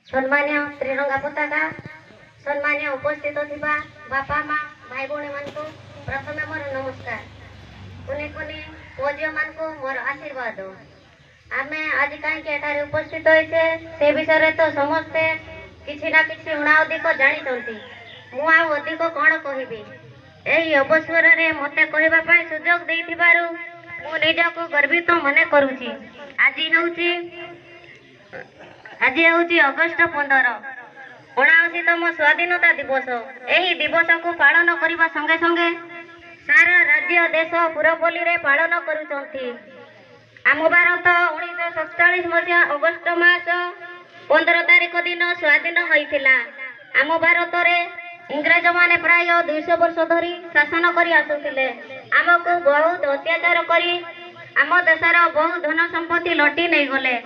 सम्मान्य त्रिरंगा पताका सम्मान्य उपस्थित थिबा बापा माँ भाई भौणी मान को प्रथमे मोर नमस्कार। कुनी कुनी पूज्य मान को मोर आशीर्वाद। आमे आज कहीं एठारे उपस्थित होइछे से विषय तो समस्ते किछि ना किछि उणा अधिक जानिछंती। मु आ अधिक कोन कहिबी। एही अवसर रे मते कहिबा पई सुयोग देइथिबारु मु निजको गर्वित मने करूची। आज हूँ अगस्ट 15 79तम स्वाधीनता दिवस। यही दिवस को पालन करने संगे संगे सारा राज्य देश पुरपल्ली रे पालन करुचंती। आम भारत 1947 मसीहा अगस्ट मास 15 तारिख दिन स्वाधीन होइथिला। आम भारत रे इंग्रज माने प्राय 200 वर्ष धरी शासन करी आसुथिले। आमको बहुत अत्याचार करी आम देशर बहु धन संपत्ति लटी नहीं गले।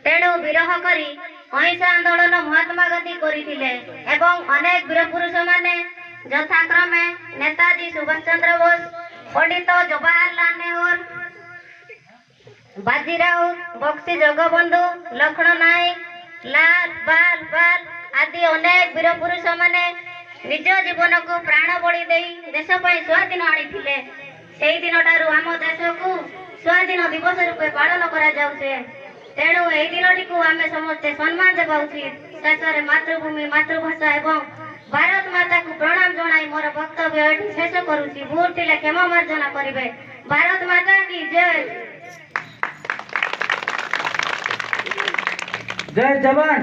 तेणु विरोह करी अहिंसा आंदोलन महात्मा गांधी करथिले एवं अनेक वीर पुरुष माने यथाक्रमे नेताजी सुभाष चंद्र बोस, पंडित जवाहरलाल नेहरू, बाजीराव, बक्सी जगबंधु, लक्ष्मण नायक, लाल बाल बाल आदि अनेक वीर पुरुष माने निज जीवन को प्राण बलि देई देश पई स्वाधीन आनिथिले। सेही दिनटारु आम देश को स्वाधीन दिवस रूपे पालन करा जाउछे। तेणु यही दिनटी को आम समस्ते सम्मान देवा उचित। शेष मातृभूमि मातृभाषा एवं भारत माता को प्रणाम जनाई मोर वक्तव्य शेष करुछि। भूल थिले क्षमा मार्जना करिवे। भारत माता की जय। जय जवान।